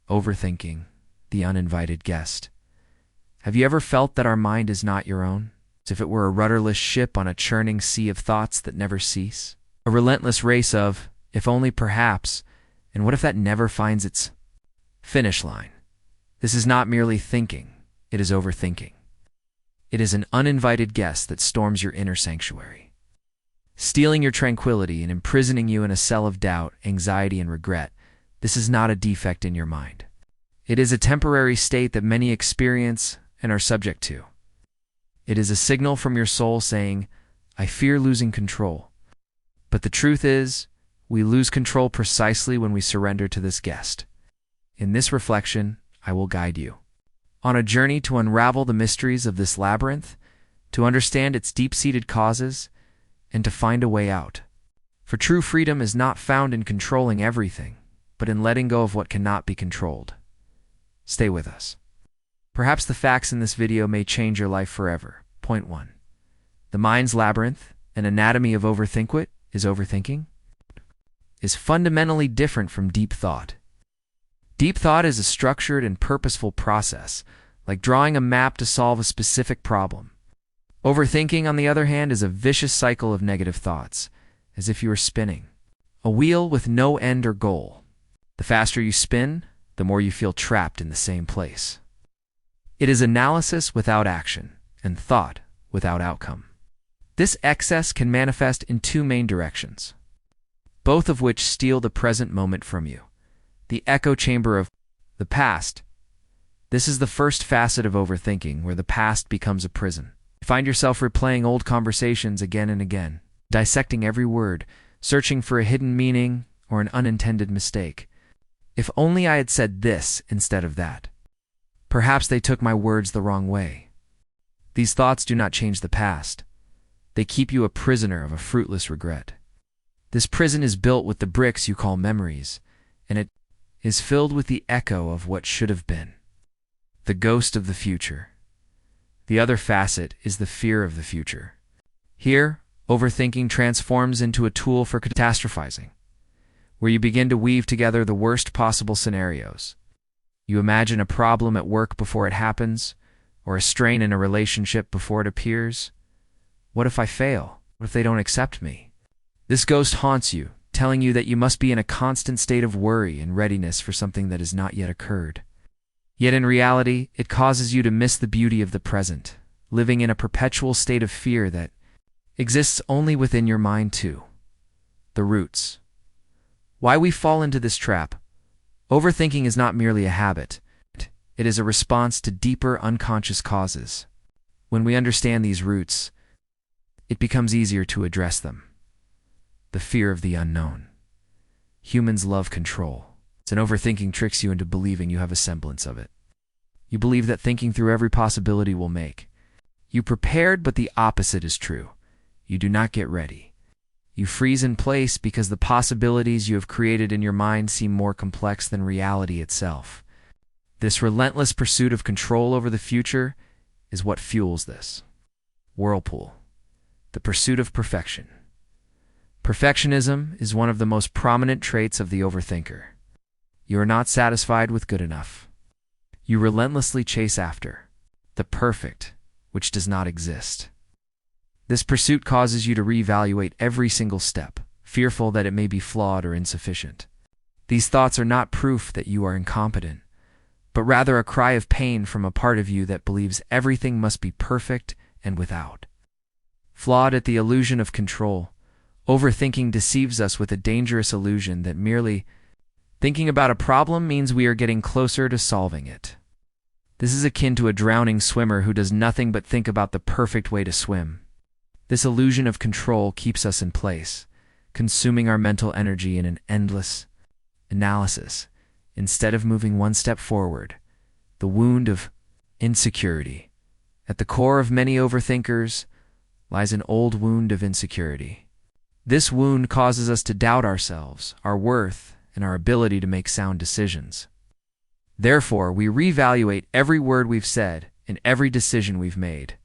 Overthinking, the uninvited guest. Have you ever felt that our mind is not your own, as if it were a rudderless ship on a churning sea of thoughts that never cease? A relentless race of, if only perhaps, and what if that never finds its finish line? This is not merely thinking, it is overthinking. It is an uninvited guest that storms your inner sanctuary, stealing your tranquility and imprisoning you in a cell of doubt, anxiety, and regret. This is not a defect in your mind. It is a temporary state that many experience and are subject to. It is a signal from your soul saying, I fear losing control. But the truth is, we lose control precisely when we surrender to this guest. In this reflection, I will guide you on a journey to unravel the mysteries of this labyrinth, to understand its deep-seated causes, and to find a way out. For true freedom is not found in controlling everything, but in letting go of what cannot be controlled. Stay with us. Perhaps the facts in this video may change your life forever. Point 1. The mind's labyrinth, an anatomy of overthinking, is fundamentally different from deep thought. Deep thought is a structured and purposeful process, like drawing a map to solve a specific problem. Overthinking, on the other hand, is a vicious cycle of negative thoughts, as if you were spinning a wheel with no end or goal. The faster you spin, the more you feel trapped in the same place. It is analysis without action, and thought without outcome. This excess can manifest in two main directions, both of which steal the present moment from you. The echo chamber of the past. This is the first facet of overthinking, where the past becomes a prison. You find yourself replaying old conversations again and again, dissecting every word, searching for a hidden meaning or an unintended mistake. If only I had said this instead of that. Perhaps they took my words the wrong way. These thoughts do not change the past. They keep you a prisoner of a fruitless regret. This prison is built with the bricks you call memories, and it is filled with the echo of what should have been, the ghost of the future. The other facet is the fear of the future. Here, overthinking transforms into a tool for catastrophizing, where you begin to weave together the worst possible scenarios. You imagine a problem at work before it happens, or a strain in a relationship before it appears. What if I fail? What if they don't accept me? This ghost haunts you, telling you that you must be in a constant state of worry and readiness for something that has not yet occurred. Yet in reality, it causes you to miss the beauty of the present, living in a perpetual state of fear that exists only within your mind too. The roots. Why we fall into this trap. Overthinking is not merely a habit. It is a response to deeper unconscious causes. When we understand these roots, it becomes easier to address them. The fear of the unknown. Humans love control, and overthinking tricks you into believing you have a semblance of it. You believe that thinking through every possibility will make you prepared, but the opposite is true. You do not get ready. You freeze in place because the possibilities you have created in your mind seem more complex than reality itself. This relentless pursuit of control over the future is what fuels this whirlpool, the pursuit of perfection. Perfectionism is one of the most prominent traits of the overthinker. You are not satisfied with good enough. You relentlessly chase after the perfect, which does not exist. This pursuit causes you to reevaluate every single step, fearful that it may be flawed or insufficient. These thoughts are not proof that you are incompetent, but rather a cry of pain from a part of you that believes everything must be perfect and without. Flawed at the illusion of control, overthinking deceives us with a dangerous illusion that merely thinking about a problem means we are getting closer to solving it. This is akin to a drowning swimmer who does nothing but think about the perfect way to swim. This illusion of control keeps us in place, consuming our mental energy in an endless analysis, instead of moving one step forward. The wound of insecurity. At the core of many overthinkers lies an old wound of insecurity. This wound causes us to doubt ourselves, our worth, and our ability to make sound decisions. Therefore, we reevaluate every word we've said and every decision we've made,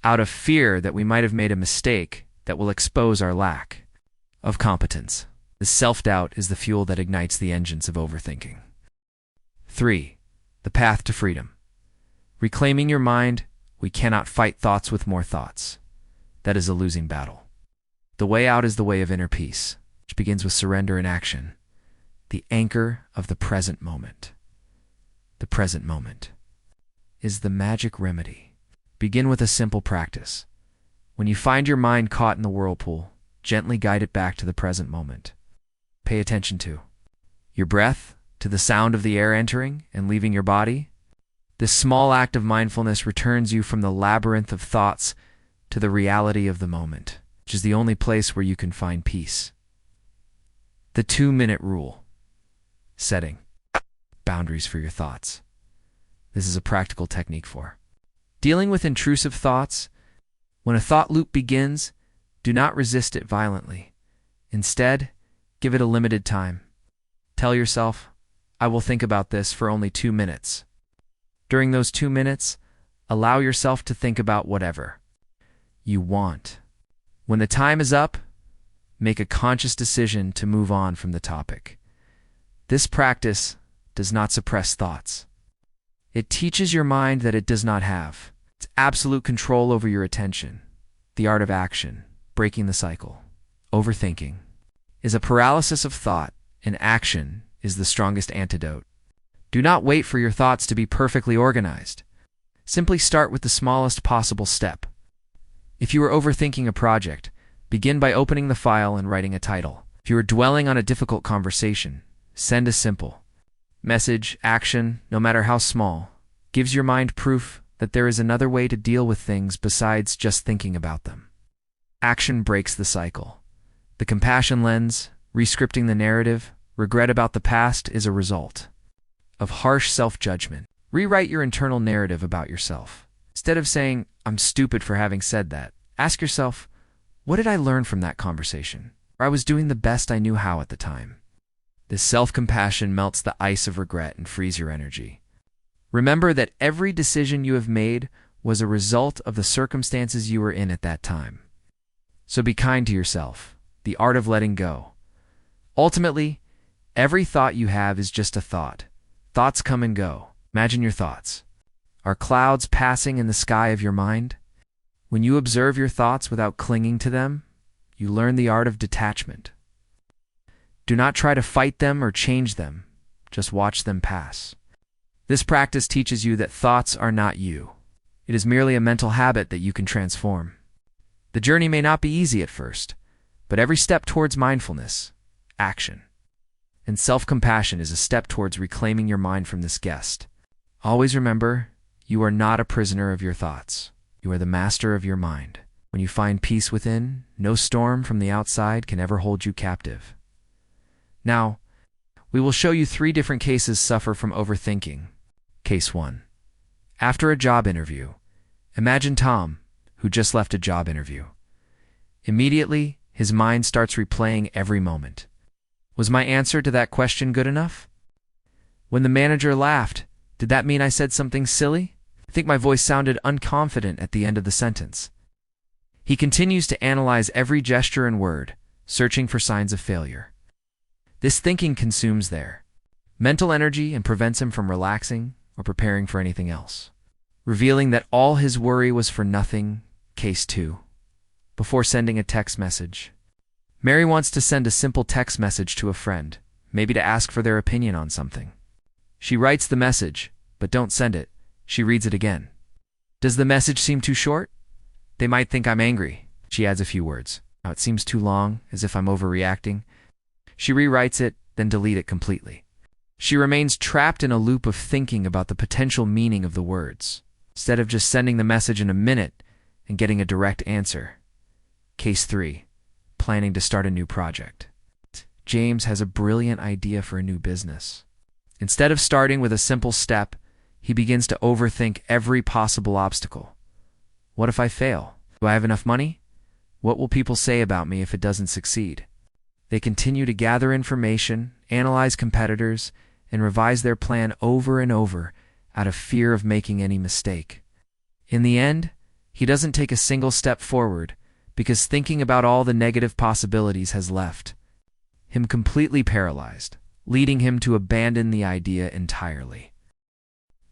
out of fear that we might have made a mistake that will expose our lack of competence. This self-doubt is the fuel that ignites the engines of overthinking. 3. The path to freedom. Reclaiming your mind, we cannot fight thoughts with more thoughts. That is a losing battle. The way out is the way of inner peace, which begins with surrender and action. The anchor of the present moment. The present moment is the magic remedy. Begin with a simple practice. When you find your mind caught in the whirlpool, gently guide it back to the present moment. Pay attention to your breath, to the sound of the air entering and leaving your body. This small act of mindfulness returns you from the labyrinth of thoughts to the reality of the moment, which is the only place where you can find peace. The 2-minute rule. Setting boundaries for your thoughts. This is a practical technique for dealing with intrusive thoughts. When a thought loop begins, do not resist it violently. Instead, give it a limited time. Tell yourself, I will think about this for only 2 minutes. During those 2 minutes, allow yourself to think about whatever you want. When the time is up, make a conscious decision to move on from the topic. This practice does not suppress thoughts. It teaches your mind that it does not have its absolute control over your attention. The art of action, breaking the cycle. Overthinking is a paralysis of thought, and action is the strongest antidote. Do not wait for your thoughts to be perfectly organized. Simply start with the smallest possible step. If you are overthinking a project, begin by opening the file and writing a title. If you are dwelling on a difficult conversation, send a simple message. Action, no matter how small, gives your mind proof that there is another way to deal with things besides just thinking about them. Action breaks the cycle. The compassion lens, rescripting the narrative, regret about the past is a result of harsh self-judgment. Rewrite your internal narrative about yourself. Instead of saying, I'm stupid for having said that, ask yourself, what did I learn from that conversation? Or I was doing the best I knew how at the time. This self-compassion melts the ice of regret and frees your energy. Remember that every decision you have made was a result of the circumstances you were in at that time. So be kind to yourself. The art of letting go. Ultimately, every thought you have is just a thought. Thoughts come and go. Imagine your thoughts are clouds passing in the sky of your mind. When you observe your thoughts without clinging to them, you learn the art of detachment. Do not try to fight them or change them. Just watch them pass. This practice teaches you that thoughts are not you. It is merely a mental habit that you can transform. The journey may not be easy at first, but every step towards mindfulness, action, and self-compassion is a step towards reclaiming your mind from this guest. Always remember, you are not a prisoner of your thoughts. You are the master of your mind. When you find peace within, no storm from the outside can ever hold you captive. Now, we will show you 3 different cases suffer from overthinking. Case 1. After a job interview. Imagine Tom, who just left a job interview. Immediately, his mind starts replaying every moment. Was my answer to that question good enough? When the manager laughed, did that mean I said something silly? I think my voice sounded unconfident at the end of the sentence. He continues to analyze every gesture and word, searching for signs of failure. This thinking consumes their mental energy and prevents him from relaxing or preparing for anything else, revealing that all his worry was for nothing. Case 2. Before sending a text message. Mary wants to send a simple text message to a friend, maybe to ask for their opinion on something. She writes the message, but don't send it. She reads it again. Does the message seem too short? They might think I'm angry. She adds a few words. Now it seems too long, as if I'm overreacting. She rewrites it, then deletes it completely. She remains trapped in a loop of thinking about the potential meaning of the words, instead of just sending the message in a minute and getting a direct answer. Case 3. Planning to start a new project. James has a brilliant idea for a new business. Instead of starting with a simple step, he begins to overthink every possible obstacle. What if I fail? Do I have enough money? What will people say about me if it doesn't succeed? They continue to gather information, analyze competitors, and revise their plan over and over out of fear of making any mistake. In the end, he doesn't take a single step forward because thinking about all the negative possibilities has left him completely paralyzed. leading him to abandon the idea entirely.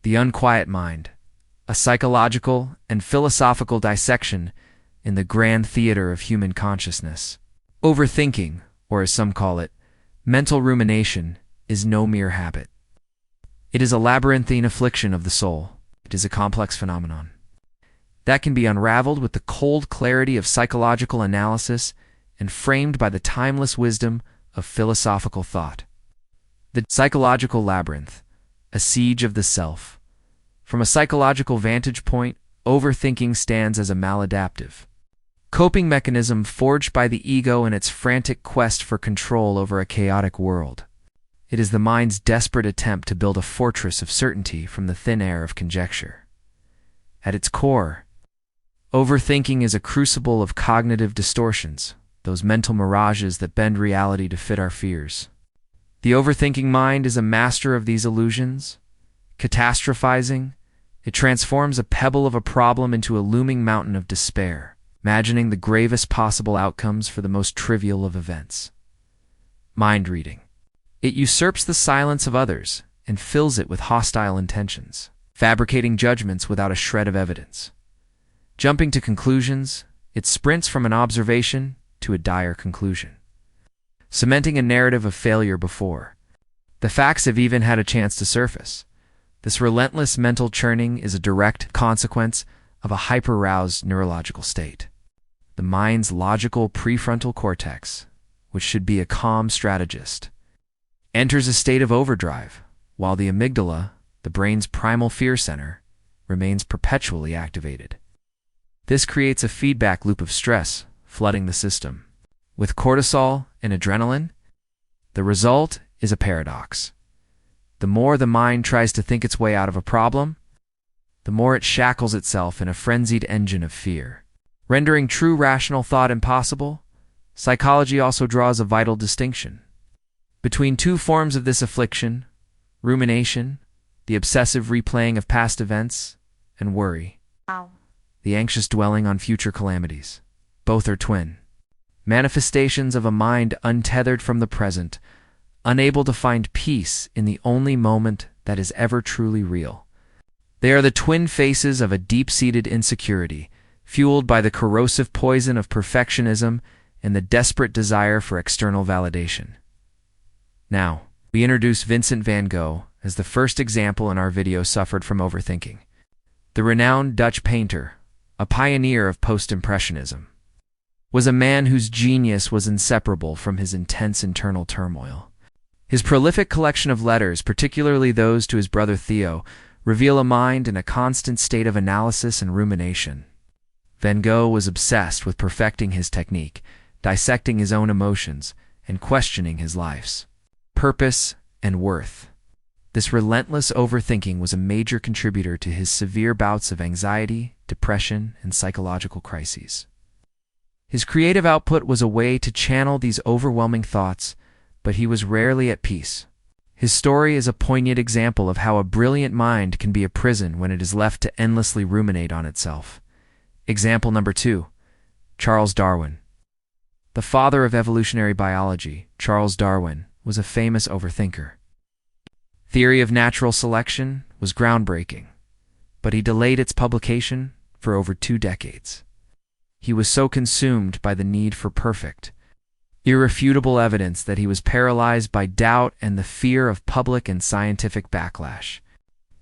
The Unquiet Mind, a psychological and philosophical dissection in the grand theater of human consciousness. Overthinking, or as some call it, mental rumination, is no mere habit. It is a labyrinthine affliction of the soul. It is a complex phenomenon that can be unraveled with the cold clarity of psychological analysis and framed by the timeless wisdom of philosophical thought. The psychological labyrinth, a siege of the self. From a psychological vantage point, overthinking stands as a maladaptive coping mechanism forged by the ego in its frantic quest for control over a chaotic world. It is the mind's desperate attempt to build a fortress of certainty from the thin air of conjecture. At its core, overthinking is a crucible of cognitive distortions, those mental mirages that bend reality to fit our fears. The overthinking mind is a master of these illusions. Catastrophizing, it transforms a pebble of a problem into a looming mountain of despair, imagining the gravest possible outcomes for the most trivial of events. Mind reading, it usurps the silence of others and fills it with hostile intentions, fabricating judgments without a shred of evidence. Jumping to conclusions, it sprints from an observation to a dire conclusion, cementing a narrative of failure before the facts have even had a chance to surface. This relentless mental churning is a direct consequence of a hyper-aroused neurological state. The mind's logical prefrontal cortex, which should be a calm strategist, enters a state of overdrive, while the amygdala, the brain's primal fear center, remains perpetually activated. This creates a feedback loop of stress flooding the system. With cortisol and adrenaline, the result is a paradox. The more the mind tries to think its way out of a problem, the more it shackles itself in a frenzied engine of fear. Rendering true rational thought impossible, psychology also draws a vital distinction between two forms of this affliction: rumination, the obsessive replaying of past events, and worry, the anxious dwelling on future calamities. Both are twin manifestations of a mind untethered from the present, unable to find peace in the only moment that is ever truly real. They are the twin faces of a deep-seated insecurity, fueled by the corrosive poison of perfectionism and the desperate desire for external validation. Now, we introduce Vincent van Gogh as the first example in our video suffered from overthinking. The renowned Dutch painter, a pioneer of post-impressionism, was a man whose genius was inseparable from his intense internal turmoil. His prolific collection of letters, particularly those to his brother Theo, reveal a mind in a constant state of analysis and rumination. Van Gogh was obsessed with perfecting his technique, dissecting his own emotions, and questioning his life's purpose and worth. This relentless overthinking was a major contributor to his severe bouts of anxiety, depression, and psychological crises. His creative output was a way to channel these overwhelming thoughts, but he was rarely at peace. His story is a poignant example of how a brilliant mind can be a prison when it is left to endlessly ruminate on itself. Example number 2, Charles Darwin. The father of evolutionary biology, Charles Darwin, was a famous overthinker. Theory of natural selection was groundbreaking, but he delayed its publication for over 2 decades. He was so consumed by the need for perfect, irrefutable evidence that he was paralyzed by doubt and the fear of public and scientific backlash.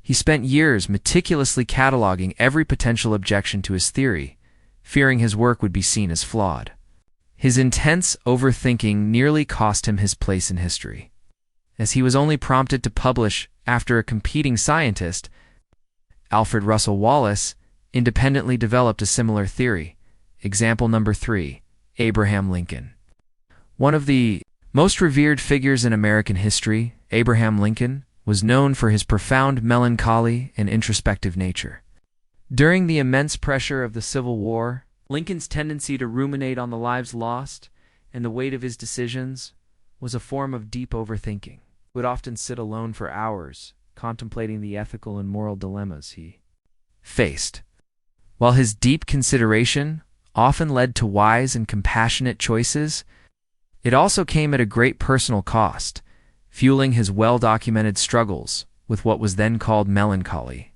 He spent years meticulously cataloging every potential objection to his theory, fearing his work would be seen as flawed. His intense overthinking nearly cost him his place in history, as he was only prompted to publish after a competing scientist, Alfred Russel Wallace, independently developed a similar theory. Example number 3, Abraham Lincoln. One of the most revered figures in American history, Abraham Lincoln, was known for his profound melancholy and introspective nature. During the immense pressure of the Civil War, Lincoln's tendency to ruminate on the lives lost and the weight of his decisions was a form of deep overthinking. He would often sit alone for hours, contemplating the ethical and moral dilemmas he faced. While his deep consideration often led to wise and compassionate choices, it also came at a great personal cost, fueling his well-documented struggles with what was then called melancholy.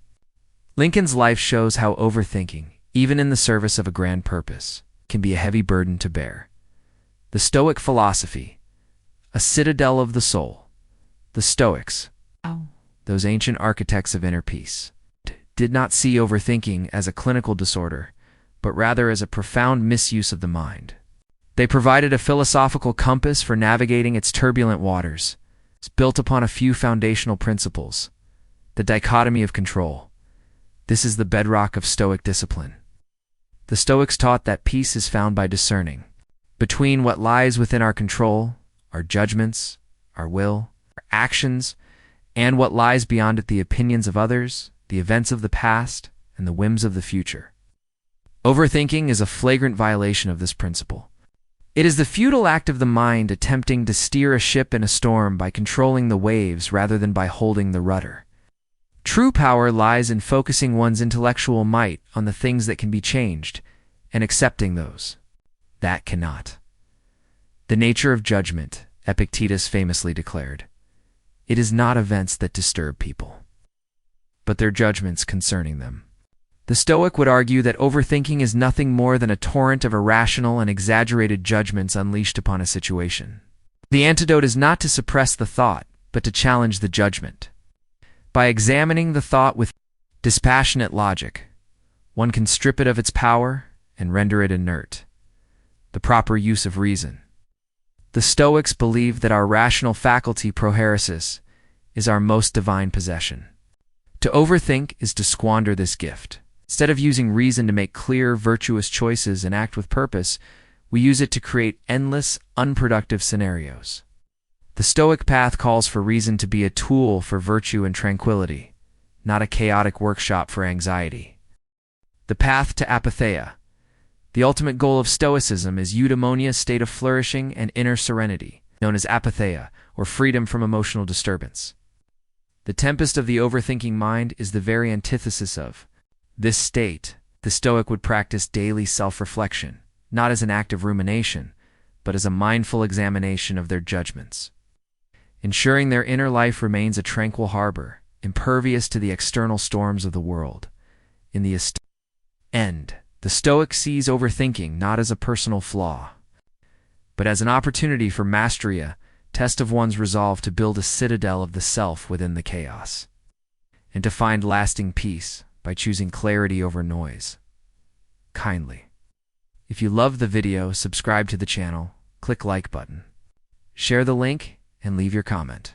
Lincoln's life shows how overthinking, even in the service of a grand purpose, can be a heavy burden to bear. The Stoic philosophy, a citadel of the soul. The Stoics, those ancient architects of inner peace, did not see overthinking as a clinical disorder, but rather as a profound misuse of the mind. They provided a philosophical compass for navigating its turbulent waters, built upon a few foundational principles. The dichotomy of control. This is the bedrock of Stoic discipline. The Stoics taught that peace is found by discerning between what lies within our control, our judgments, our will, our actions, and what lies beyond it, the opinions of others, the events of the past, and the whims of the future. Overthinking is a flagrant violation of this principle. It is the futile act of the mind attempting to steer a ship in a storm by controlling the waves rather than by holding the rudder. True power lies in focusing one's intellectual might on the things that can be changed and accepting those that cannot. The nature of judgment, Epictetus famously declared, it is not events that disturb people, but their judgments concerning them. The Stoic would argue that overthinking is nothing more than a torrent of irrational and exaggerated judgments unleashed upon a situation. The antidote is not to suppress the thought, but to challenge the judgment. By examining the thought with dispassionate logic, one can strip it of its power and render it inert. The proper use of reason. The Stoics believed that our rational faculty prohairesis is our most divine possession. To overthink is to squander this gift. Instead of using reason to make clear, virtuous choices and act with purpose, we use it to create endless, unproductive scenarios. The Stoic path calls for reason to be a tool for virtue and tranquility, not a chaotic workshop for anxiety. The path to apatheia. The ultimate goal of Stoicism is eudaimonia's state of flourishing and inner serenity, known as apatheia, or freedom from emotional disturbance. The tempest of the overthinking mind is the very antithesis of this state. The Stoic would practice daily self-reflection, not as an act of rumination, but as a mindful examination of their judgments, ensuring their inner life remains a tranquil harbor, impervious to the external storms of the world. In the end, the Stoic sees overthinking not as a personal flaw, but as an opportunity for mastery, a test of one's resolve to build a citadel of the self within the chaos, and to find lasting peace by choosing clarity over noise. Kindly. If you loved the video, subscribe to the channel, click like button, share the link, and leave your comment.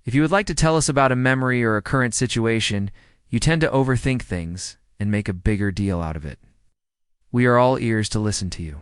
If you would like to tell us about a memory or a current situation, you tend to overthink things and make a bigger deal out of it. We are all ears to listen to you.